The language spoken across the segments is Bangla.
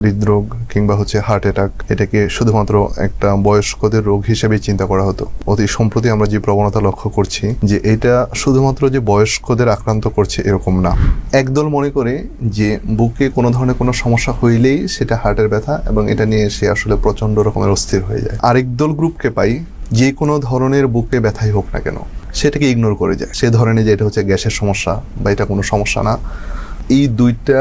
হৃদরোগ কিংবা হার্ট অ্যাটাক এটাকে শুধুমাত্র একটা বয়স্কদের রোগ হিসেবে চিন্তা করা হতো। অতি সম্প্রতি আমরা যে প্রবণতা লক্ষ্য করছি যে এটা শুধুমাত্র যে বয়স্কদের আক্রান্ত করছে এরকম না। একদল মনে করে যে বুকে কোনো ধরনের কোনো সমস্যা হইলেই সেটা হার্টের ব্যথা এবং এটা নিয়ে সে আসলে প্রচন্ড রকমের অস্থির হয়ে যায়। আরেক দল গ্রুপকে পাই যে কোনো ধরনের বুকে ব্যথাই হোক না কেন সেটাকে ইগনোর করে যায়, সে ধরনের যে এটা হচ্ছে গ্যাসের সমস্যা বা এটা কোনো সমস্যা না। এই দুইটা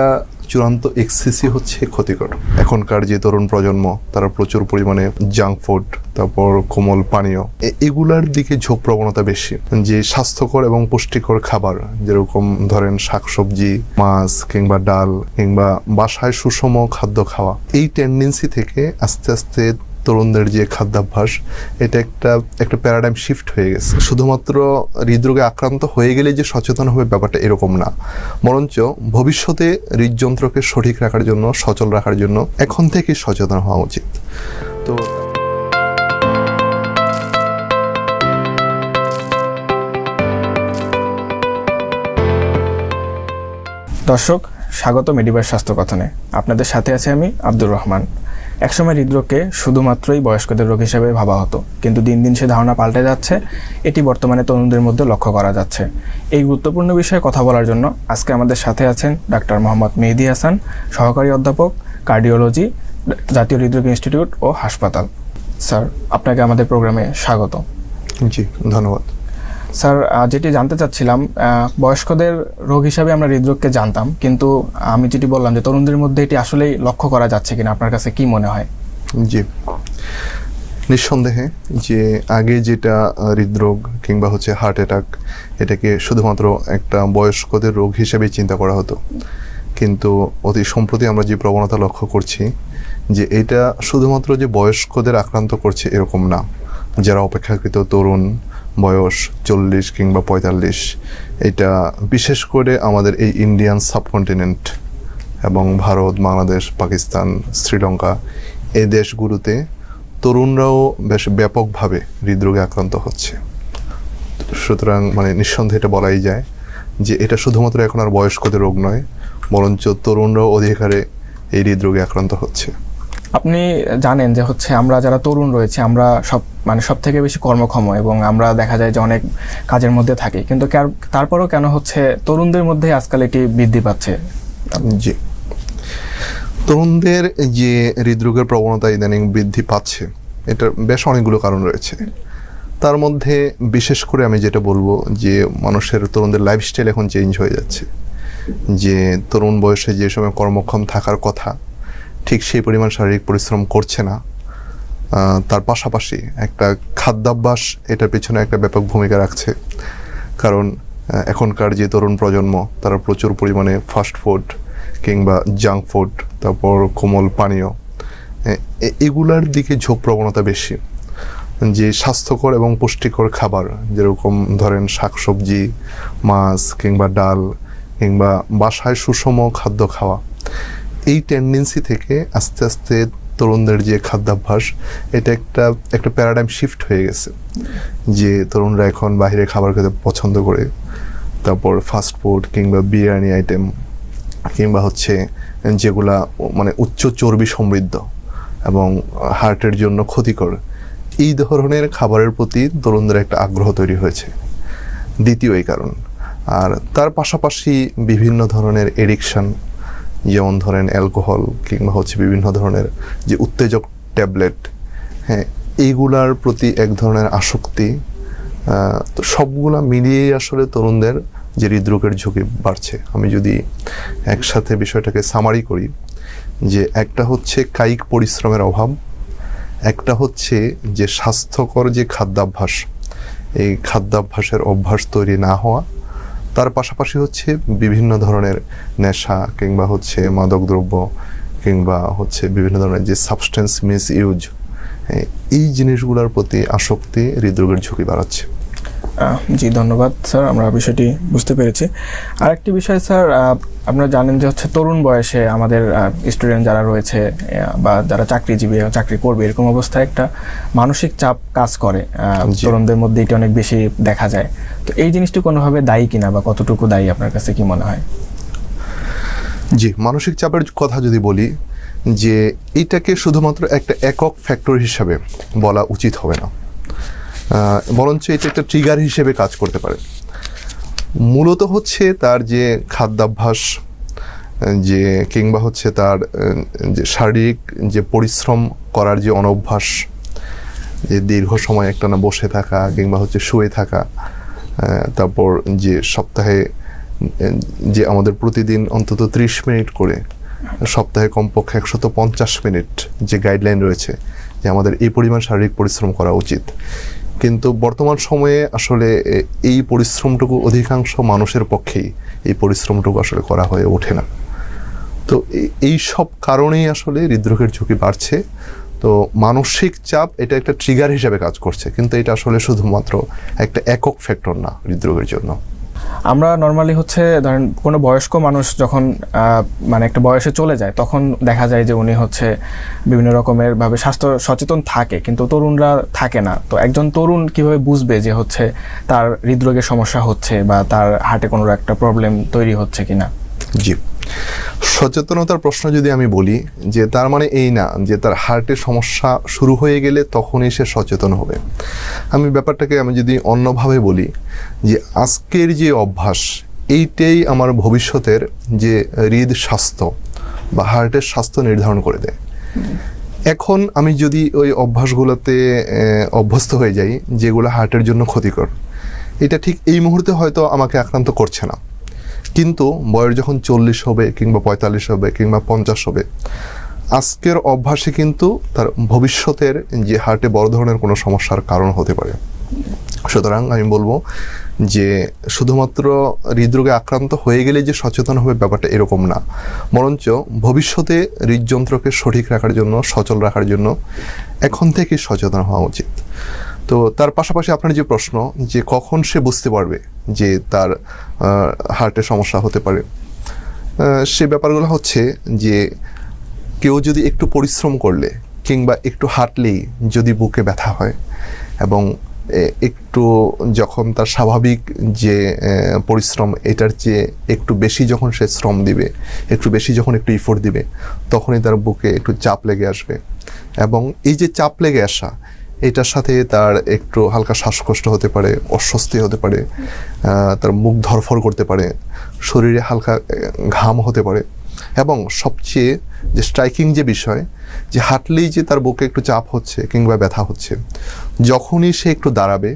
চূড়ান্ত এক্সেসই হচ্ছে ক্ষতিকর। এখনকার যে তরুণ প্রজন্ম তারা প্রচুর পরিমাণে জাঙ্ক ফুড, তারপর কোমল পানীয় এগুলার দিকে ঝোঁক প্রবণতা বেশি। যে স্বাস্থ্যকর এবং পুষ্টিকর খাবার যেরকম ধরেন শাকসবজি, মাছ কিংবা ডাল কিংবা বাসায় সুষম খাদ্য খাওয়া, এই টেন্ডেন্সি থেকে আস্তে আস্তে তরুণদের যে খাদ্যাভ্যাস এটা একটা প্যারাডাইম শিফট হয়ে গেছে। শুধুমাত্র হৃদরোগে আক্রান্ত হয়ে গেলে যে সচেতন হবে ব্যাপারটা এরকম না, বরঞ্চ ভবিষ্যতে হৃদযন্ত্রকে সঠিক রাখার জন্য, সচল রাখার জন্য এখন থেকে সচেতন হওয়া উচিত। তো দর্শক, স্বাগত মেডিভার স্বাস্থ্য কথনে। আপনাদের সাথে আছি আমি আব্দুর রহমান। একসময় হৃদরোগকে শুধুমাত্রই বয়স্কদের রোগ হিসেবে ভাবা হতো, কিন্তু দিন দিন সে ধারণা পাল্টে যাচ্ছে। এটি বর্তমানে তরুণদের মধ্যে লক্ষ্য করা যাচ্ছে। এই গুরুত্বপূর্ণ বিষয়ে কথা বলার জন্য আজকে আমাদের সাথে আছেন ডাক্তার মোহাম্মদ মেহেদী হাসান, সহকারী অধ্যাপক, কার্ডিওলজি, জাতীয় হৃদরোগ ইনস্টিটিউট ও হাসপাতাল। স্যার, আপনাকে আমাদের প্রোগ্রামে স্বাগত। জি, ধন্যবাদ। স্যার, যেটি জানতে চাচ্ছিলাম, বয়স্কদের রোগ হিসাবে আমরা হৃদরোগকে জানতাম, কিন্তু আমি যেটি বললাম যে তরুণদের মধ্যে এটি আসলেই লক্ষ্য করা যাচ্ছে কিনা, আপনার কাছে কি মনে হয়? জি, নিঃসন্দেহে যে আগে যেটা হৃদরোগ কিংবা হার্ট অ্যাটাক এটাকে শুধুমাত্র একটা বয়স্কদের রোগ হিসেবে চিন্তা করা হতো, কিন্তু অতি সম্প্রতি আমরা যে প্রবণতা লক্ষ্য করছি যে এটা শুধুমাত্র যে বয়স্কদের আক্রান্ত করছে এরকম না। যারা অপেক্ষাকৃত তরুণ, বয়স 40 কিংবা 45, এটা বিশেষ করে আমাদের এই ইন্ডিয়ান সাবকন্টিনেন্ট এবং ভারত, বাংলাদেশ, পাকিস্তান, শ্রীলঙ্কা এই দেশগুলোতে তরুণরাও বেশ ব্যাপকভাবে হৃদরোগে আক্রান্ত হচ্ছে। সুতরাং নিঃসন্দেহে এটা বলাই যায় যে এটা শুধুমাত্র এখন আর বয়স্কদের রোগ নয়, বরঞ্চ তরুণরাও অধিকারে এই হৃদরোগে আক্রান্ত হচ্ছে। আপনি জানেন যে আমরা যারা তরুণ রয়েছে আমরা সব থেকে বেশি কর্মক্ষম এবং আমরা দেখা যায় যে অনেক কাজের মধ্যে থাকি, কিন্তু তারপরেও কেন তরুণদের মধ্যে আজকাল এটি বৃদ্ধি পাচ্ছে? জি, তরুণদের যে হৃদরোগের প্রবণতা ইদানিং বৃদ্ধি পাচ্ছে এটার বেশ অনেকগুলো কারণ রয়েছে। তার মধ্যে বিশেষ করে আমি যেটা বলবো যে তরুণদের লাইফস্টাইল এখন চেঞ্জ হয়ে যাচ্ছে। যে তরুণ বয়সে যে সময় কর্মক্ষম থাকার কথা ঠিক সেই পরিমাণ শারীরিক পরিশ্রম করছে না। তার পাশাপাশি একটা খাদ্যাভ্যাস এটার পিছনে একটা ব্যাপক ভূমিকা রাখছে। কারণ এখনকার যে তরুণ প্রজন্ম তারা প্রচুর পরিমাণে ফাস্ট ফুড কিংবা জাঙ্ক ফুড, তারপর কোমল পানীয় এগুলার দিকে ঝোঁক প্রবণতা বেশি। যে স্বাস্থ্যকর এবং পুষ্টিকর খাবার যেরকম ধরেন শাকসবজি, মাছ কিংবা ডাল কিংবা বাসায় সুষম খাদ্য খাওয়া, এই টেন্ডেন্সি থেকে আস্তে আস্তে তরুণদের যে খাদ্যাভ্যাস এটা একটা প্যারাডাইম শিফট হয়ে গেছে। যে তরুণরা এখন বাইরে খাবার খেতে পছন্দ করে, তারপর ফাস্ট ফুড কিংবা বিরিয়ানি আইটেম কিংবা যেগুলা উচ্চ চর্বি সমৃদ্ধ এবং হার্টের জন্য ক্ষতিকর, এই ধরনের খাবারের প্রতি তরুণদের একটা আগ্রহ তৈরি হয়েছে, দ্বিতীয় এই কারণ। আর তার পাশাপাশি বিভিন্ন ধরনের এডিকশন, যেমন ধরেন অ্যালকোহল কিংবা বিভিন্ন ধরনের যে উত্তেজক ট্যাবলেট, এইগুলার প্রতি এক ধরনের আসক্তি, তো সবগুলা মিলিয়েই আসলে তরুণদের যে হৃদরোগের ঝুঁকি বাড়ছে। আমি যদি একসাথে বিষয়টাকে সামারি করি, যে একটা কায়িক পরিশ্রমের অভাব, একটা যে স্বাস্থ্যকর যে খাদ্যাভ্যাস, এই খাদ্যাভ্যাসের অভ্যাস তৈরি না হওয়া, তার পাশাপাশি বিভিন্ন ধরনের নেশা কিংবা মাদকদ্রব্য কিংবা বিভিন্ন ধরনের যে সাবস্টেন্স মিস ইউজ, এই জিনিসগুলোর প্রতি আসক্তি হৃদরোগের ঝুঁকি বাড়াচ্ছে। জি, ধন্যবাদ স্যার, আমরা বিষয়টি বুঝতে পেরেছি। আরেকটি বিষয় স্যার, আপনারা জানেন যে তরুণ বয়সে আমাদের স্টুডেন্ট যারা রয়েছে বা যারা চাকরিজীবী, চাকরি করবে, এরকম অবস্থায় একটা মানসিক চাপ কাজ করে তরুণদের মধ্যে, এটি অনেক বেশি দেখা যায়। তো এই জিনিসটি কোনোভাবে দায়ী কিনা বা কতটুকু দায়ী আপনার কাছে কি মনে হয়? জি, মানসিক চাপের কথা যদি বলি, যে এইটাকে শুধুমাত্র একটা একক ফ্যাক্টর হিসাবে বলা উচিত হবে না, বরঞ্চ এটা একটা ট্রিগার হিসেবে কাজ করতে পারে। মূলত হচ্ছে তার যে খাদ্যাভ্যাস, যে কিংবা হচ্ছে তার যে শারীরিক যে পরিশ্রম করার যে অনভ্যাস, যে দীর্ঘ সময় একটানা বসে থাকা কিংবা হচ্ছে শুয়ে থাকা, তারপর যে সপ্তাহে যে আমাদের প্রতিদিন অন্তত 30 মিনিট করে, সপ্তাহে কমপক্ষে 150 মিনিট যে গাইডলাইন রয়েছে যে আমাদের এই পরিমাণ শারীরিক পরিশ্রম করা উচিত, কিন্তু বর্তমান সময়ে আসলে এই পরিশ্রমটুকু অধিকাংশ মানুষের পক্ষেই এই পরিশ্রমটুকু আসলে করা হয়ে ওঠে না। তো এই সব কারণেই আসলে হৃদরোগের ঝুঁকি বাড়ছে। তো মানসিক চাপ এটা একটা ট্রিগার হিসেবে কাজ করছে, কিন্তু এটা আসলে শুধুমাত্র একটা একক ফ্যাক্টর না হৃদরোগের জন্য। আমরা নর্মালি হচ্ছে ধরেন কোনো বয়স্ক মানুষ যখন মানে একটা বয়সে চলে যায়, তখন দেখা যায় যে উনি হচ্ছে বিভিন্ন রকমের ভাবে স্বাস্থ্য সচেতন থাকে, কিন্তু তরুণরা থাকে না। তো একজন তরুণ কিভাবে বুঝবে যে হচ্ছে তার হৃদরোগের সমস্যা হচ্ছে বা তার হার্টে কোনো একটা প্রবলেম তৈরি হচ্ছে কিনা? জি, সচেতনতার প্রশ্ন যদি আমি বলি, যে তার মানে এই না যে তার হার্টের সমস্যা শুরু হয়ে গেলে তখনই সে সচেতন হবে। আমি ব্যাপারটাকে আমি যদি অন্যভাবে বলি, যে আজকের যে অভ্যাস, এইটাই আমার ভবিষ্যতের যে হৃদ স্বাস্থ্য বা হার্টের স্বাস্থ্য নির্ধারণ করে দেয়। এখন আমি যদি ওই অভ্যাসগুলোতে অভ্যস্ত হয়ে যাই যেগুলো হার্টের জন্য ক্ষতিকর, এটা ঠিক এই মুহূর্তে হয়তো আমাকে আক্রান্ত করছে না, কিন্তু বয়স যখন 40 হবে কিংবা 45 হবে কিংবা 50 হবে, আজকের অভ্যাসে কিন্তু তার ভবিষ্যতের যে হার্টে বড় ধরনের কোনো সমস্যার কারণ হতে পারে। সুতরাং আমি বলবো যে শুধুমাত্র হৃদরোগে আক্রান্ত হয়ে গেলে যে সচেতন হবে ব্যাপারটা এরকম না, বরঞ্চ ভবিষ্যতে হৃদযন্ত্রকে সঠিক রাখার জন্য, সচল রাখার জন্য এখন থেকে সচেতন হওয়া উচিত। তো তার পাশাপাশি আপনার যে প্রশ্ন যে কখন সে বুঝতে পারবে যে তার হার্টের সমস্যা হতে পারে, সে ব্যাপারগুলো হচ্ছে যে কেউ যদি একটু পরিশ্রম করলে কিংবা একটু হাঁটলেই যদি বুকে ব্যথা হয়, এবং একটু যখন তার স্বাভাবিক যে পরিশ্রম এটার চেয়ে একটু বেশি যখন সে শ্রম দিবে, একটু বেশি যখন একটু ইফোর্ট দিবে, তখনই তার বুকে একটু চাপ লেগে আসবে। এবং এই যে চাপ লেগে আসা, এটার সাথে তার একটু হালকা শ্বাসকষ্ট হতে পারে, অস্বস্তি হতে পারে, তার মুখ ধরফর করতে পারে, শরীরে হালকা ঘাম হতে পারে, এবং সবচেয়ে যে স্ট্রাইকিং যে বিষয়, যে হাঁটলেই যে তার বুকে একটু চাপ হচ্ছে কিংবা ব্যথা হচ্ছে, যখনই সে একটু দাঁড়াবে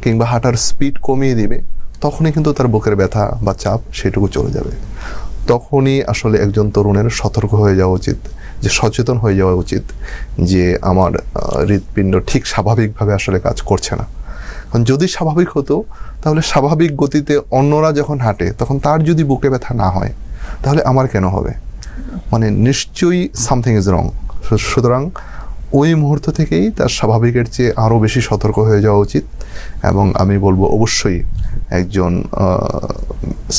কিংবা হাঁটার স্পিড কমিয়ে দিবে, তখনই কিন্তু তার বুকের ব্যথা বা চাপ সেটুকু চলে যাবে। তখনই আসলে একজন তরুণের সতর্ক হয়ে যাওয়া উচিত, যে সচেতন হয়ে যাওয়া উচিত যে আমার হৃৎপিণ্ড ঠিক স্বাভাবিকভাবে আসলে কাজ করছে না। কারণ যদি স্বাভাবিক হতো, তাহলে স্বাভাবিক গতিতে অন্যরা যখন হাঁটে তখন তার যদি বুকে ব্যথা না হয়, তাহলে আমার কেন হবে? মানে নিশ্চয়ই সামথিং ইজ রং। সুতরাং ওই মুহূর্ত থেকেই তার স্বাভাবিকের চেয়ে আরও বেশি সতর্ক হয়ে যাওয়া উচিত, এবং আমি বলবো অবশ্যই একজন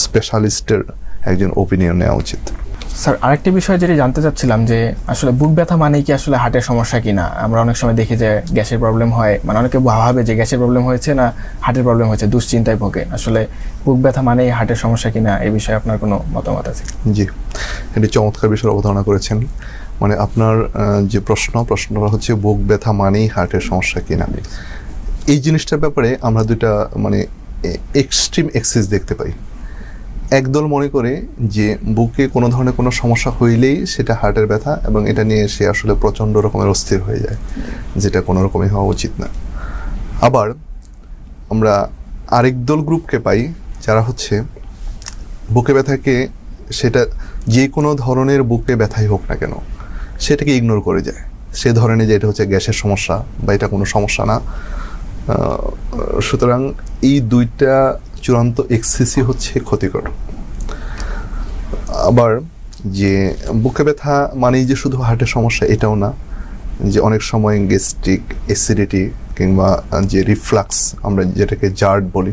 স্পেশালিস্টের একজন ওপিনিয়ন নেওয়া উচিত। স্যার, আরেকটি বিষয় যেটি জানতে চাচ্ছিলাম যে আসলে বুক ব্যথা মানেই কি আসলে হার্টের সমস্যা কিনা? আমরা অনেক সময় দেখি যে গ্যাসের প্রবলেম হয়, মানে অনেকে ভাবে যে গ্যাসের প্রবলেম হয়েছে না হার্টের প্রবলেম হয়েছে, দুশ্চিন্তায় ভোগে। আসলে বুক ব্যথা মানেই হার্টের সমস্যা কিনা, এই বিষয়ে আপনার কোনো মতামত আছে? জি, এটি চমৎকার বিষয়ে অবতারণা করেছেন। মানে আপনার যে প্রশ্নটা হচ্ছে বুক ব্যথা মানেই হার্টের সমস্যা কিনা। এই জিনিসটার ব্যাপারে আমরা দুইটা মানে এক্সট্রিম এক্সিস দেখতে পাই। একদল মনে করে যে বুকে কোনো ধরনের কোনো সমস্যা হইলেই সেটা হার্টের ব্যথা, এবং এটা নিয়ে সে আসলে প্রচণ্ড রকমের অস্থির হয়ে যায়, যেটা কোনো রকমই হওয়া উচিত না। আবার আমরা আরেক দল গ্রুপকে পাই যারা হচ্ছে বুকে ব্যথাকে, সেটা যে কোনো ধরনের বুকে ব্যথাই হোক না কেন, সেটাকে ইগনোর করে যায়। সে ধরনের যে এটা হচ্ছে গ্যাসের সমস্যা বা এটা কোনো সমস্যা না। সুতরাং এই দুইটা চূড়ান্ত এক্সেসই হচ্ছে ক্ষতিকর। আবার যে বুকে ব্যথা মানেই যে শুধু হার্টের সমস্যা এটাও না, যে অনেক সময় গ্যাস্ট্রিক অ্যাসিডিটি কিংবা যে রিফ্লাক্স আমরা যেটাকে জার্ড বলি,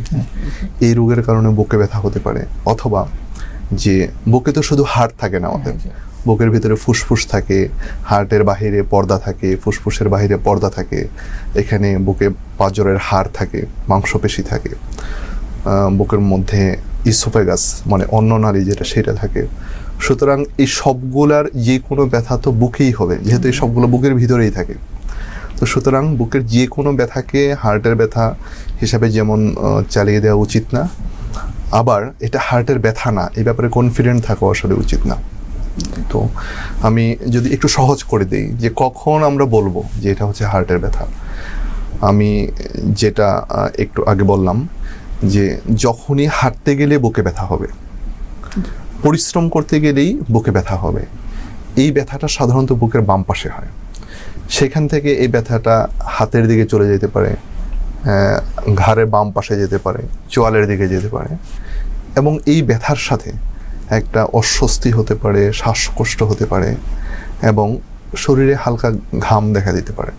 এই রোগের কারণে বুকে ব্যথা হতে পারে। অথবা যে বুকে তো শুধু হার্ট থাকে না, আমাদের বুকের ভিতরে ফুসফুস থাকে, হার্টের বাহিরে পর্দা থাকে, ফুসফুসের বাহিরে পর্দা থাকে, এখানে বুকে পাঁজরের হাড় থাকে, মাংসপেশি থাকে, বুকের মধ্যে ইসোফেগাস মানে অন্ননালী যেটা সেটা থাকে, সুতরাং এই সবগুলার যে কোনো ব্যথা তো বুকেই হবে, যেহেতু এই সবগুলো বুকের ভিতরেই থাকে। তো সুতরাং বুকের যে কোনো ব্যথাকে হার্টের ব্যথা হিসাবে যেমন চালিয়ে দেওয়া উচিত না, আবার এটা হার্টের ব্যথা না এই ব্যাপারে কনফিডেন্ট থাকা আসলে উচিত না। তো আমি যদি একটু সহজ করে দিই যে কখন আমরা বলবো যে এটা হচ্ছে হার্টের ব্যথা, আমি যেটা একটু আগে বললাম যে যখনই হাঁটতে গেলে বুকে ব্যথা হবে, পরিশ্রম করতে গেলেই বুকে ব্যথা হবে। এই ব্যথাটা সাধারণত বুকের বাম পাশে হয়, সেখান থেকে এই ব্যথাটা হাতের দিকে চলে যেতে পারে, ঘাড়ের বাম পাশে যেতে পারে, চোয়ালের দিকে যেতে পারে, এবং এই ব্যথার সাথে একটা অস্বস্তি হতে পারে, শ্বাসকষ্ট হতে পারে, এবং শরীরে হালকা ঘাম দেখা দিতে পারে।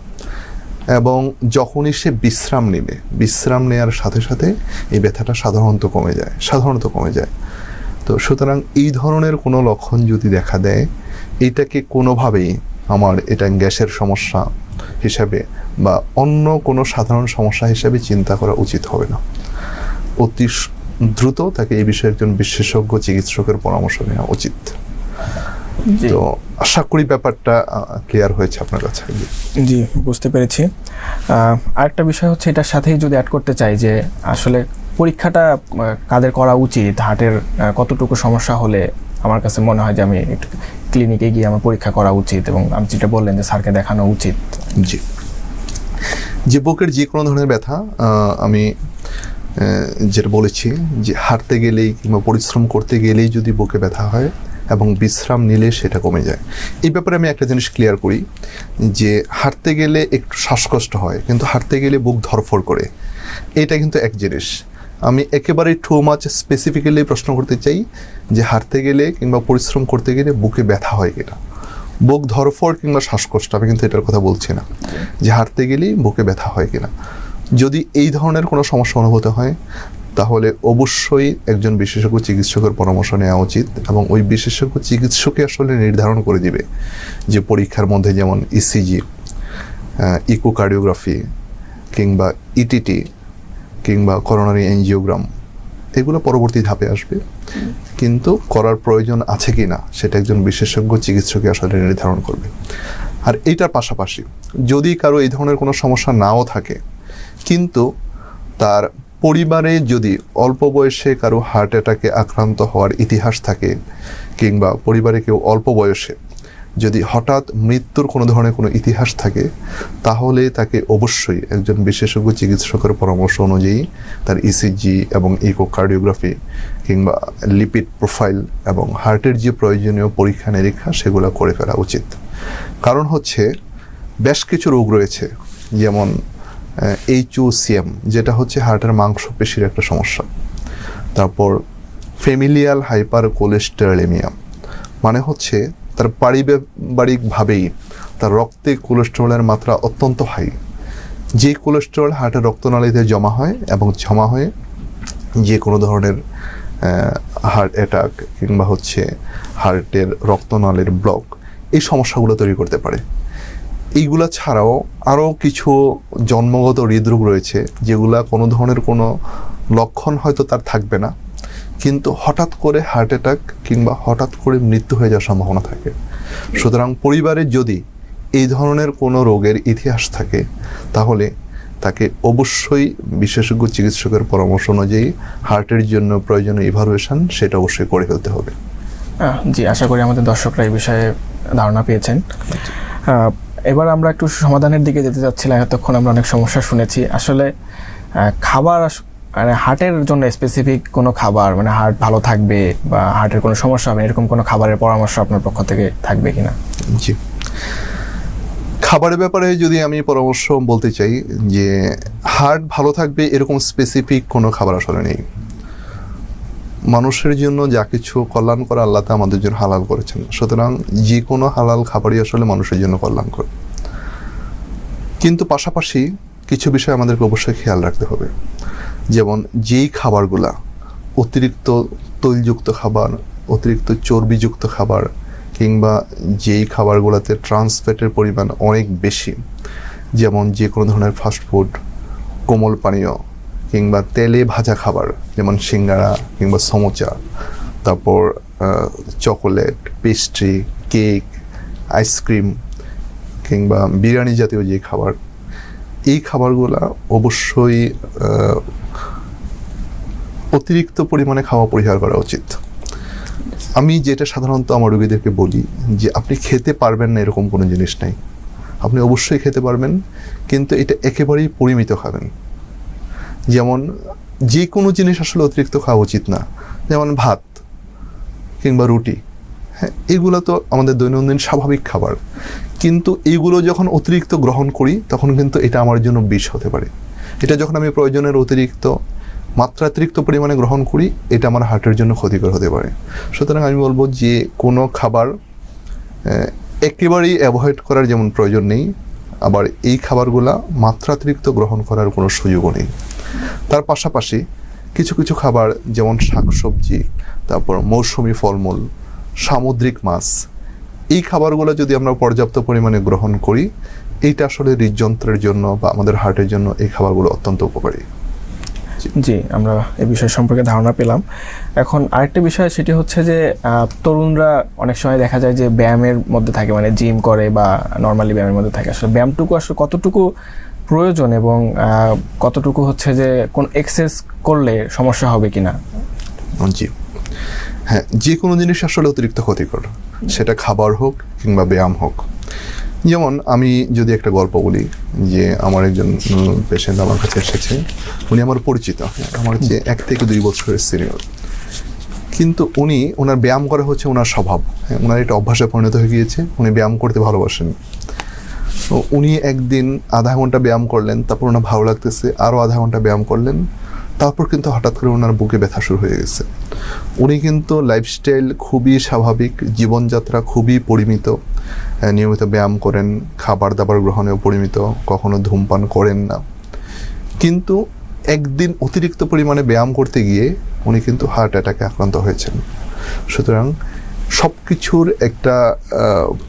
এবং যখনই সে বিশ্রাম নেওয়ার সাথে সাথে এই ব্যথাটা সাধারণত কমে যায়। তো সুতরাং এই ধরনের কোনো লক্ষণ যদি দেখা দেয়, এটাকে কোনোভাবেই আমার এটা গ্যাসের সমস্যা হিসাবে বা অন্য কোনো সাধারণ সমস্যা হিসাবে চিন্তা করা উচিত হবে না। অতি দ্রুত তাকে এই বিষয়ে একজন বিশেষজ্ঞ চিকিৎসকের পরামর্শ নেওয়া উচিত। তো আশা করি ব্যাপারটা ক্লিয়ার হয়েছে আপনার কাছে। জি, বুঝতে পেরেছি। আরেকটা বিষয় হচ্ছে এটার সাথেই যদি অ্যাড করতে চাই যে আসলে পরীক্ষাটা কাদের করা উচিত, হার্টের কতটুকু সমস্যা হলে আমার কাছে মনে হয় যে আমি একটু ক্লিনিকে গিয়ে আমার পরীক্ষা করা উচিত, এবং আমি যেটা বললেন যে স্যারকে দেখানো উচিত। জি, যে বুকের যে কোনো ধরনের ব্যথা, আমি যেটা বলেছি যে হাঁটতে গেলেই কিংবা পরিশ্রম করতে গেলেই যদি বুকে ব্যথা হয় এবং বিশ্রাম নিলে সেটা কমে যায়। এই ব্যাপারে আমি একটা জিনিস ক্লিয়ার করি যে হাঁটতে গেলে একটু শ্বাসকষ্ট হয়, কিন্তু হাঁটতে গেলে বুক ধরফর করে, এটা কিন্তু এক জিনিস। আমি একেবারে টু মাচ স্পেসিফিক্যালি প্রশ্ন করতে চাই যে হাঁটতে গেলে কিংবা পরিশ্রম করতে গেলে বুকে ব্যথা হয় কিনা। বুক ধরফর কিংবা শ্বাসকষ্ট, আমি কিন্তু এটার কথা বলছি না যে হাঁটতে গেলেই বুকে ব্যথা হয় কিনা। যদি এই ধরনের কোনো সমস্যা অনুভূত হয় তাহলে অবশ্যই একজন বিশেষজ্ঞ চিকিৎসকের পরামর্শ নেওয়া উচিত, এবং ওই বিশেষজ্ঞ চিকিৎসকই আসলে নির্ধারণ করে দিবে যে পরীক্ষার মধ্যে যেমন ইসিজি, ইকোকার্ডিওগ্রাফি কিংবা ইটিটি কিংবা করোনারি এনজিওগ্রাম, এগুলো পরবর্তী ধাপে আসবে, কিন্তু করার প্রয়োজন আছে কি না সেটা একজন বিশেষজ্ঞ চিকিৎসকই আসলে নির্ধারণ করবে। আর এইটার পাশাপাশি যদি কারো এই ধরনের কোনো সমস্যা নাও থাকে, কিন্তু তার পরিবারে যদি অল্প বয়সে কারো হার্ট অ্যাটাকে আক্রান্ত হওয়ার ইতিহাস থাকে, কিংবা পরিবারে কেউ অল্প বয়সে যদি হঠাৎ মৃত্যুর কোনো ধরনের কোনো ইতিহাস থাকে, তাহলে তাকে অবশ্যই একজন বিশেষজ্ঞ চিকিৎসকের পরামর্শ অনুযায়ী তার ইসিজি এবং ইকোকার্ডিওগ্রাফি কিংবা লিপিড প্রোফাইল এবং হার্টের যে প্রয়োজনীয় পরীক্ষা নিরীক্ষা সেগুলো করে ফেলা উচিত। কারণ হচ্ছে বেশ কিছু রোগ রয়েছে, যেমন HOCM, যেটা হচ্ছে হার্টের মাংসপেশির একটা সমস্যা। তারপর ফ্যামিলিয়াল হাইপার কোলেস্টেরলেমিয়া, মানে হচ্ছে তার পারিবারিকভাবেই তার রক্তে কোলেস্টেরলের মাত্রা অত্যন্ত হাই। যে কোলেস্টেরল হার্টের রক্তনালীতে জমা হয় এবং জমা হয়ে যে কোনো ধরনের হার্ট অ্যাটাক কিংবা হচ্ছে হার্টের রক্তনালীর ব্লক, এই সমস্যাগুলো তৈরি করতে পারে। এইগুলা ছাড়াও আরও কিছু জন্মগত হৃদরোগ রয়েছে, যেগুলা কোনো ধরনের কোনো লক্ষণ হয়তো তার থাকবে না, কিন্তু হঠাৎ করে হার্ট অ্যাটাক কিংবা হঠাৎ করে মৃত্যু হয়ে যাওয়ার সম্ভাবনা থাকে। সুতরাং পরিবারে যদি এই ধরনের কোনো রোগের ইতিহাস থাকে, তাহলে তাকে অবশ্যই বিশেষজ্ঞ চিকিৎসকের পরামর্শ অনুযায়ী হার্টের জন্য প্রয়োজনীয় ইভালুয়েশন সেটা অবশ্যই করে ফেলতে হবে। জি, আশা করি আমাদের দর্শকরা এই বিষয়ে ধারণা পেয়েছেন। এবার আমরা একটু সমাধানের দিকে যেতে চাচ্ছিলাম। এতক্ষণ আমরা অনেক সমস্যা শুনেছি। আসলে খাবার, মানে হার্টের জন্য স্পেসিফিক কোনো খাবার, মানে হার্ট ভালো থাকবে বা হার্টের কোনো সমস্যা হবে এরকম কোনো খাবারের পরামর্শ আপনার পক্ষ থেকে থাকবে কিনা? জি, খাবারের ব্যাপারে যদি আমি পরামর্শ বলতে চাই যে হার্ট ভালো থাকবে এরকম স্পেসিফিক কোনো খাবার আসলে নেই। মানুষের জন্য যা কিছু কল্যাণ করা আল্লাহ তা আমাদের জন্য হালাল করেছেন, সুতরাং যে কোনো হালাল খাবারই আসলে মানুষের জন্য কল্যাণকর। কিন্তু পাশাপাশি কিছু বিষয় আমাদেরকে অবশ্যই খেয়াল রাখতে হবে, যেমন যেই খাবারগুলা অতিরিক্ত তৈলযুক্ত খাবার, অতিরিক্ত চর্বিযুক্ত খাবার, কিংবা যেই খাবারগুলোতে ট্রান্সফ্যাটের পরিমাণ অনেক বেশি, যেমন যে কোনো ধরনের ফাস্টফুড, কোমল পানীয় কিংবা তেলে ভাজা খাবার যেমন সিঙ্গারা কিংবা সমোচা, তারপর চকোলেট, পেস্ট্রি, কেক, আইসক্রিম কিংবা বিরিয়ানি জাতীয় যে খাবার, এই খাবারগুলা অবশ্যই অতিরিক্ত পরিমাণে খাওয়া পরিহার করা উচিত। আমি যেটা সাধারণত আমার রোগীদেরকে বলি যে আপনি খেতে পারবেন না এরকম কোনো জিনিস নাই, আপনি অবশ্যই খেতে পারবেন, কিন্তু এটা একেবারেই পরিমিত খাবেন। যেমন যে কোনো জিনিস আসলে অতিরিক্ত খাওয়া উচিত না, যেমন ভাত কিংবা রুটি, হ্যাঁ, এগুলো তো আমাদের দৈনন্দিন স্বাভাবিক খাবার, কিন্তু এইগুলো যখন অতিরিক্ত গ্রহণ করি তখন কিন্তু এটা আমার জন্য বিষ হতে পারে। এটা যখন আমি প্রয়োজনের মাত্রাতিরিক্ত পরিমাণে গ্রহণ করি, এটা আমার হার্টের জন্য ক্ষতিকর হতে পারে। সুতরাং আমি বলবো যে কোনো খাবার একেবারেই অ্যাভয়েড করার যেমন প্রয়োজন নেই, আবার এই খাবারগুলা মাত্রাতিরিক্ত গ্রহণ করার কোনো সুযোগও নেই। তার পাশাপাশি কিছু কিছু খাবার যেমন শাকসবজি, তারপর মৌসুমি ফলমূল, সামুদ্রিক মাছ, এই খাবারগুলো যদি আমরা পর্যাপ্ত পরিমাণে গ্রহণ করি, এইটা আসলে হৃদযন্ত্রের জন্য বা আমাদের হার্টের জন্য এই খাবারগুলো অত্যন্ত উপকারী। জি, আমরা এই বিষয় সম্পর্কে ধারণা পেলাম। এখন আরেকটা বিষয়, সেটি হচ্ছে যে তরুণরা অনেক সময় দেখা যায় যে ব্যায়ামের মধ্যে থাকে, মানে জিম করে বা নর্মালি ব্যায়ামের মধ্যে থাকে। আসলে ব্যায়ামটুকু আসলে কতটুকু প্রয়োজন এবং কতটুকু হচ্ছে যে কোন এক্সারসাইজ করলে সমস্যা হবে কিনা? জি, হ্যাঁ, যে কোনো জিনিস আসলে অতিরিক্ত ক্ষতিকর, সেটা খাবার হোক কিংবা ব্যায়াম হোক। যেমন আমি যদি একটা গল্প বলি, যে আমার একজন পেশেন্ট আমার কাছে এসেছে, উনি আমার পরিচিত, আমার যে 1 থেকে 2 বছরের সিনিয়র, কিন্তু ওনার ব্যায়াম করা হচ্ছে ওনার স্বভাব, হ্যাঁ, ওনার এটা অভ্যাসে পরিণত হয়ে গিয়েছে, উনি ব্যায়াম করতে ভালোবাসেন। তো উনি একদিন আধা ঘন্টা ব্যায়াম করলেন, তারপর ওনার ভালো লাগতেছে, আরও আধা ঘন্টা ব্যায়াম করলেন, তারপর কিন্তু হঠাৎ করে ওনার বুকে ব্যথা শুরু হয়ে গেছে। উনি কিন্তু লাইফস্টাইল খুবই স্বাভাবিক, জীবনযাত্রা খুবই পরিমিত, নিয়মিত ব্যায়াম করেন, খাবার দাবার গ্রহণেও পরিমিত, কখনো ধূমপান করেন না, কিন্তু একদিন অতিরিক্ত পরিমাণে ব্যায়াম করতে গিয়ে উনি কিন্তু হার্ট অ্যাটাকে আক্রান্ত হয়েছেন। সুতরাং সব কিছুর একটা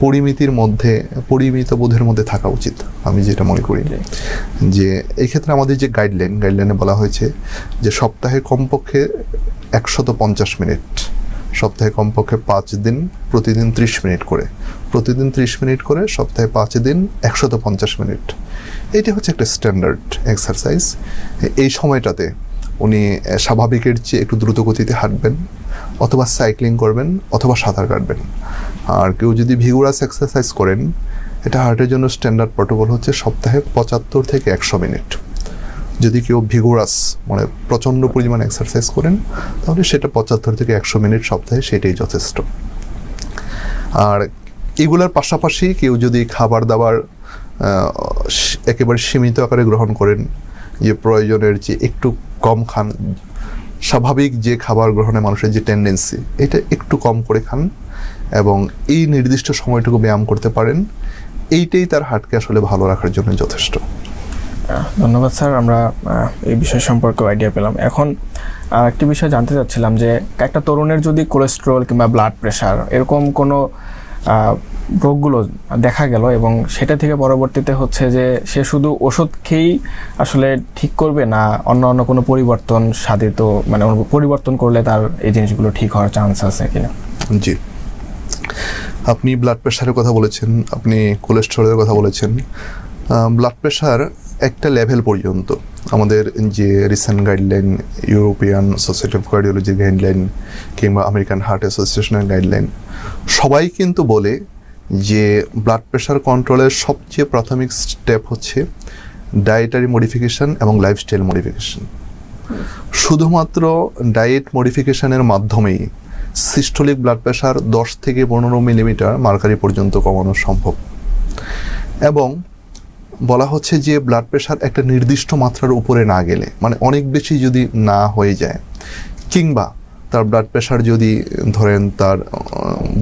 পরিমিত বোধের মধ্যে থাকা উচিত, আমি যেটা মনে করি। যে এই ক্ষেত্রে আমাদের যে গাইডলাইনে বলা হয়েছে যে সপ্তাহে কমপক্ষে 150 মিনিট, সপ্তাহে কমপক্ষে 5 দিন, প্রতিদিন 30 মিনিট করে, সপ্তাহে 5 দিন 150 মিনিট। এইটা হচ্ছে একটা স্ট্যান্ডার্ড এক্সারসাইজ। এই সময়টাতে উনি স্বাভাবিকের চেয়ে একটু দ্রুত গতিতে হাঁটবেন, অথবা সাইক্লিং করবেন, অথবা সাঁতার কাটবেন। আর কেউ যদি ভিগোরাস এক্সারসাইজ করেন, এটা হার্টের জন্য স্ট্যান্ডার্ড প্রটোকল হচ্ছে সপ্তাহে 75 থেকে 100 মিনিট। যদি কেউ ভিগোরাস মানে প্রচণ্ড পরিমাণে এক্সারসাইজ করেন, তাহলে সেটা 75 থেকে 100 মিনিট সপ্তাহে, সেটাই যথেষ্ট। আর এগুলোর পাশাপাশি কেউ যদি খাবার দাবার একেবারে সীমিত আকারে গ্রহণ করেন, যে প্রয়োজনের যে একটু কম খান, স্বাভাবিক যে খাবার গ্রহণে মানুষের যে টেন্ডেন্সি, এটা একটু কম করে খান এবং এই নির্দিষ্ট সময়টুকু ব্যায়াম করতে পারেন, এইটাই তার হার্টকে আসলে ভালো রাখার জন্য যথেষ্ট। ধন্যবাদ স্যার, আমরা এই বিষয় সম্পর্কে আইডিয়া পেলাম। এখন একটি বিষয় জানতে চাচ্ছিলাম যে একটা তরুণের যদি কোলেস্টেরল কিংবা ব্লাড প্রেশার এরকম কোনো রোগগুলো দেখা গেল এবং সেটা থেকে পরবর্তীতে হচ্ছে যে সে শুধু ওষুধ খেয়েই আসলে ঠিক করবে, না অন্য কোনো পরিবর্তন সাধিত, মানে পরিবর্তন করলে তার এই জিনিসগুলো ঠিক হওয়ার চান্স আছে কিনা? জি, আপনি ব্লাড প্রেশারের কথা বলেছেন, আপনি কোলেস্টেরলের কথা বলেছেন। ব্লাড প্রেশার একটা লেভেল পর্যন্ত আমাদের যে recent guideline, European society of কার্ডিওলজির গাইডলাইন কিংবা আমেরিকান হার্ট অ্যাসোসিয়েশনের গাইডলাইন, সবাই কিন্তু বলে যে ব্লাড প্রেশার কন্ট্রোলের সবচেয়ে প্রাথমিক স্টেপ হচ্ছে ডায়েটারি মডিফিকেশন এবং লাইফস্টাইল মডিফিকেশন। শুধুমাত্র ডায়েট মডিফিকেশনের মাধ্যমেই সিস্টোলিক ব্লাড প্রেশার 10 থেকে 15 মিলিমিটার মার্কারি পর্যন্ত কমানো সম্ভব। এবং বলা হচ্ছে যে ব্লাড প্রেশার একটা নির্দিষ্ট মাত্রার উপরে না গেলে, মানে অনেক বেশি যদি না হয়ে যায়, কিংবা তার ব্লাড প্রেশার যদি ধরেন তার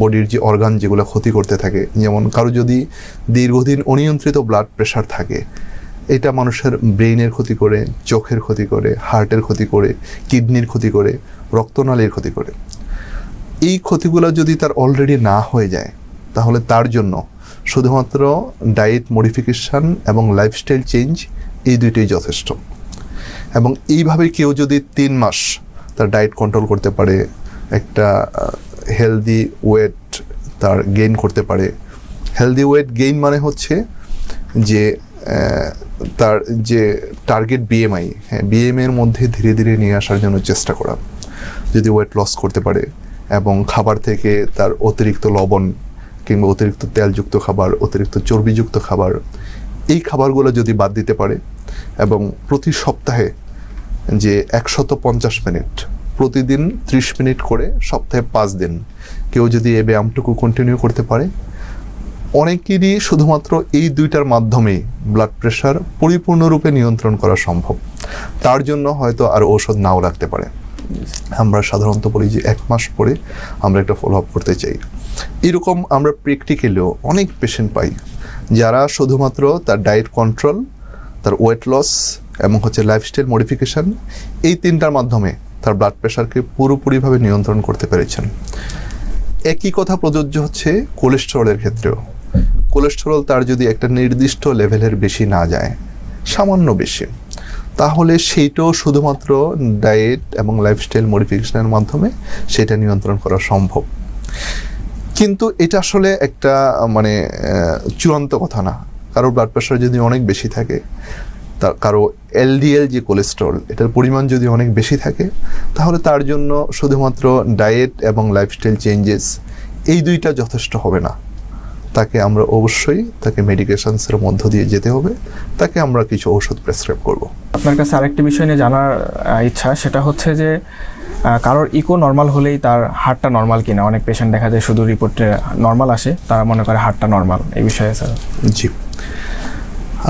বডির যে অর্গান যেগুলো ক্ষতি করতে থাকে, যেমন কারো যদি দীর্ঘদিন অনিয়ন্ত্রিত ব্লাড প্রেশার থাকে, এটা মানুষের ব্রেইনের ক্ষতি করে, চোখের ক্ষতি করে, হার্টের ক্ষতি করে, কিডনির ক্ষতি করে, রক্তনালীর ক্ষতি করে। এই ক্ষতিগুলো যদি তার অলরেডি না হয়ে যায়, তাহলে তার জন্য শুধুমাত্র ডায়েট মডিফিকেশান এবং লাইফস্টাইল চেঞ্জ, এই দুইটাই যথেষ্ট। এবং এইভাবে কেউ যদি 3 মাস তার ডায়েট কন্ট্রোল করতে পারে, একটা হেলদি ওয়েট তার গেইন করতে পারে। হেলদি ওয়েট গেইন মানে হচ্ছে যে তার যে টার্গেট বিএমআই, হ্যাঁ, বিএমআই এর মধ্যে ধীরে ধীরে নিয়ে আসার জন্য চেষ্টা করা। যদি ওয়েট লস করতে পারে এবং খাবার থেকে তার অতিরিক্ত লবণ কিংবা অতিরিক্ত তেলযুক্ত খাবার, অতিরিক্ত চর্বিযুক্ত খাবার, এই খাবারগুলো যদি বাদ দিতে পারে এবং প্রতি সপ্তাহে যে 150 মিনিট, প্রতিদিন 30 মিনিট করে সপ্তাহে 5 দিন কেউ যদি এই ব্যায়ামটুকু কন্টিনিউ করতে পারে, অনেকেরই শুধুমাত্র এই দুইটার মাধ্যমেই ব্লাড প্রেশার পরিপূর্ণরূপে নিয়ন্ত্রণ করা সম্ভব। তার জন্য হয়তো আর ঔষধ নাও লাগতে পারে। আমরা সাধারণত বলি যে 1 মাস পরে আমরা একটা ফলো আপ করতে চাই। এরকম আমরা প্র্যাকটিক্যালিও অনেক পেশেন্ট পাই যারা শুধুমাত্র তার ডায়েট কন্ট্রোল, তার ওয়েট লস এবং লাইফস্টাইল মডিফিকেশান, এই তিনটার মাধ্যমে তার ব্লাড প্রেশারকে পুরোপুরিভাবে নিয়ন্ত্রণ করতে পেরেছেন। একই কথা প্রযোজ্য হচ্ছে কোলেস্টেরলের ক্ষেত্রেও। কোলেস্টেরল তার যদি একটা নির্দিষ্ট লেভেলের বেশি না যায়, সামান্য বেশি, তাহলে সেইটাও শুধুমাত্র ডায়েট এবং লাইফস্টাইল মডিফিকেশনের মাধ্যমে সেটা নিয়ন্ত্রণ করা সম্ভব। কিন্তু এটা আসলে একটা চূড়ান্ত কথা না। কারো ব্লাড প্রেশার যদি অনেক বেশি থাকে, কারো এলডিএল যে কোলেস্টেরল, এটার পরিমাণ যদি অনেক বেশি থাকে, তাহলে তার জন্য শুধুমাত্র ডায়েট এবং লাইফস্টাইল চেঞ্জেস এই দুইটা যথেষ্ট হবে না। তাকে আমরা অবশ্যই তাকে মেডিকেশনসের মধ্য দিয়ে যেতে হবে, তাকে আমরা কিছু ঔষধ প্রেসক্রাইব করব। আপনার কাছে আরেকটি বিষয় নিয়ে জানার ইচ্ছা, সেটা হচ্ছে যে কারোর ইকো নর্মাল হলেই তার হার্টটা নর্মাল কিনা। অনেক পেশেন্ট দেখা যায় শুধু রিপোর্টে নর্মাল আসে, তারা মনে করে হার্টটা নর্মাল। এই বিষয়ে স্যার? জি,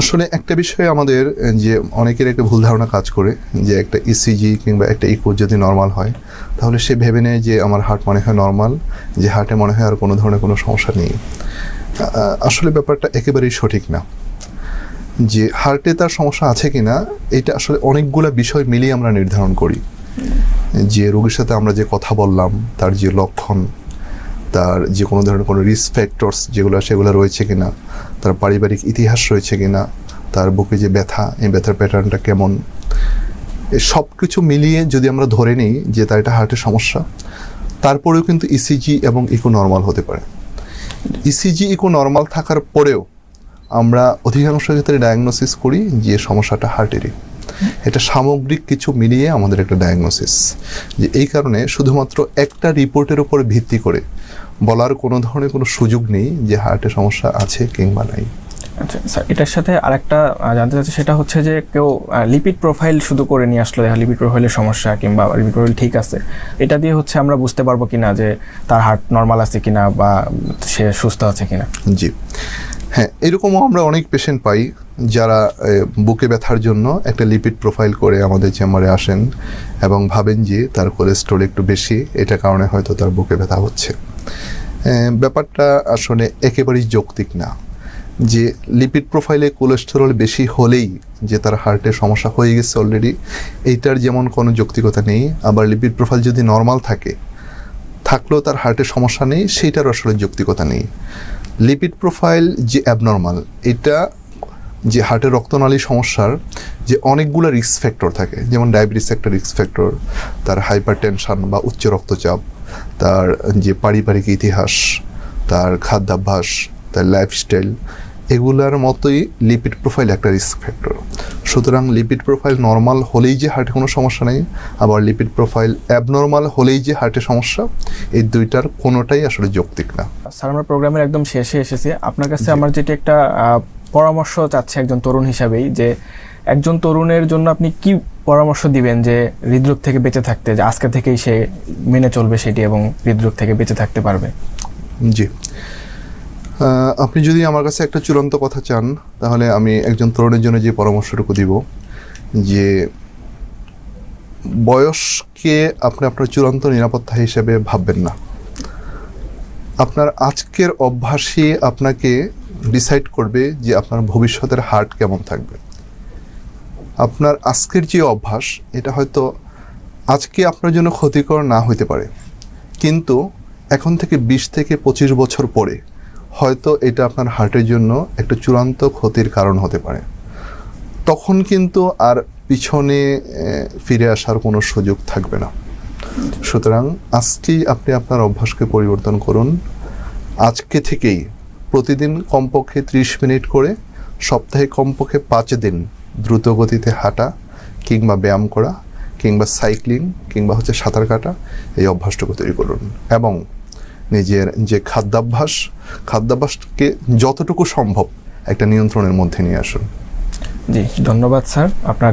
আসলে একটা বিষয়ে আমাদের যে অনেকের একটা ভুল ধারণা কাজ করে যে একটা ইসিজি কিংবা একটা ইকো যদি নর্মাল হয়, তাহলে সে ভেবে নেয় যে আমার হার্ট মনে হয় নর্মাল, যে হার্টে মনে হয় আর কোনো ধরনের কোনো সমস্যা নেই। আসলে ব্যাপারটা একেবারেই সঠিক না। যে হার্টে তার সমস্যা আছে কিনা, এটা আসলে অনেকগুলো বিষয় মিলিয়ে আমরা নির্ধারণ করি। যে রোগীর সাথে আমরা যে কথা বললাম, তার যে লক্ষণ, তার যে কোনো ধরনের কোনো রিস্ক ফ্যাক্টরস সেগুলো রয়েছে কিনা, তার পারিবারিক ইতিহাস রয়েছে কিনা, তার বুকে যে ব্যথা, এই ব্যথার প্যাটার্নটা কেমন, এই সব কিছু মিলিয়ে যদি আমরা ধরে নিই যে তার এটা হার্টের সমস্যা, তারপরেও কিন্তু ইসিজি এবং ইকো নর্মাল হতে পারে। ইসিজি ইকো নর্মাল থাকার পরেও আমরা অধিকাংশ ক্ষেত্রে ডায়াগনোসিস করি যে সমস্যাটা হার্টেরই। এটা সামগ্রিক কিছু মিলিয়ে আমাদের একটা ডায়াগনোসিস। যে এই কারণে শুধুমাত্র একটা রিপোর্টের উপর ভিত্তি করে বলার কোনো ধরনের কোনো সুযোগ নেই যে হার্টের সমস্যা আছে কিংবা নাই। আচ্ছা স্যার, এটার সাথে আরেকটা জানতে চাচ্ছি, সেটা হচ্ছে যে কেউ লিপিড প্রোফাইল শুধু করে নিয়ে আসলো, দেখা লিপিড প্রোফাইলের সমস্যা কিংবা লিপিড প্রোফাইল ঠিক আছে, এটা দিয়ে আমরা বুঝতে পারবো কিনা যে তার হার্ট নর্মাল আছে কিনা বা সে সুস্থ আছে কিনা? জি হ্যাঁ, এরকমও আমরা অনেক পেশেন্ট পাই যারা বুকে ব্যথার জন্য একটা লিপিড প্রোফাইল করে আমাদের চেম্বারে আসেন এবং ভাবেন যে তার কোলেস্টেরল একটু বেশি, এটা কারণে হয়তো তার বুকে ব্যথা হচ্ছে। ব্যাপারটা আসলে একেবারেই যৌক্তিক না যে লিপিড প্রোফাইলে কোলেস্টেরল বেশি হলেই যে তার হার্টের সমস্যা হয়ে গেছে অলরেডি, এইটার যেমন কোনো যৌক্তিকতা নেই। আবার লিপিড প্রোফাইল যদি নর্মাল থাকলেও তার হার্টের সমস্যা নেই, সেইটার আসলে যৌক্তিকতা নেই। লিপিড প্রোফাইল যে অ্যাবনর্মাল, এটা যে হার্টের রক্তনালী সমস্যার যে অনেকগুলো রিস্ক ফ্যাক্টর থাকে, যেমন ডায়াবেটিস একটা রিস্ক ফ্যাক্টর, তার হাইপার টেনশন বা উচ্চ রক্তচাপ, তার যে পারিবারিক ইতিহাস, তার খাদ্যাভ্যাস, তার লাইফস্টাইল, এগুলার মতোই লিপিড প্রোফাইল একটা রিস্ক ফ্যাক্টর। সুতরাং লিপিড প্রোফাইল নর্মাল হলেই যে হার্টে কোনো সমস্যা নেই, আবার লিপিড প্রোফাইল অ্যাবনর্মাল হলেই যে হার্টে সমস্যা, এই দুইটার কোনোটাই আসলে যৌক্তিক না। স্যার, আমরা প্রোগ্রামের একদম শেষে এসেছি। আপনার কাছে আমার যেটি একটা পরামর্শ চাচ্ছি একজন তরুণ হিসাবেই, যে একজন তরুণের জন্য আপনি কি পরামর্শ দিবেন যে হৃদরোগ থেকে বেঁচে থাকতে, যে আজকে থেকেই সে মেনে চলবে সেটি এবং হৃদরোগ থেকে বেঁচে থাকতে পারবে? জি, আপনি যদি আমার কাছে একটা চূড়ান্ত কথা চান, তাহলে আমি একজন তরুণের জন্য যে পরামর্শটুকু দিব, যে বয়সকে আপনি আপনার চূড়ান্ত নিরাপত্তা হিসেবে ভাববেন না। আপনার আজকের অভ্যাসই আপনাকে ডিসাইড করবে যে আপনার ভবিষ্যতের হার্ট কেমন থাকবে। আপনার আজকের যে অভ্যাস, এটা হয়তো আজকে আপনার জন্য ক্ষতিকর না হতে পারে, কিন্তু এখন থেকে 20 থেকে 25 বছর পরে হয়তো এটা আপনার হার্টের জন্য একটা চূড়ান্ত ক্ষতির কারণ হতে পারে। তখন কিন্তু আর পিছনে ফিরে আসার কোনো সুযোগ থাকবে না। সুতরাং আজকেই আপনি আপনার অভ্যাসকে পরিবর্তন করুন। আজকে থেকেই প্রতিদিন কমপক্ষে 30 মিনিট করে, সপ্তাহে কমপক্ষে 5 দিন দ্রুত গতিতে হাঁটা কিংবা ব্যায়াম করা কিংবা সাইক্লিং কিংবা সাঁতার কাটা, এই অভ্যাসটুকু তৈরি করুন। এবং নিজের যে খাদ্যাভ্যাসকে যতটুকু সম্ভব একটা নিয়ন্ত্রণের মধ্যে নিয়ে আসুন। জি, ধন্যবাদ স্যার। আপনার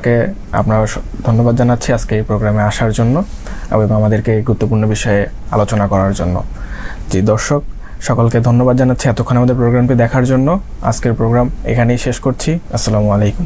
ধন্যবাদ জানাচ্ছি আজকে এই প্রোগ্রামে আসার জন্য এবং আমাদেরকে এই গুরুত্বপূর্ণ বিষয়ে আলোচনা করার জন্য। জি দর্শক, সকলকে ধন্যবাদ জানাচ্ছি এতক্ষণ আমাদের প্রোগ্রামটি দেখার জন্য। আজকের প্রোগ্রাম এখানেই শেষ করছি। আসসালামু আলাইকুম।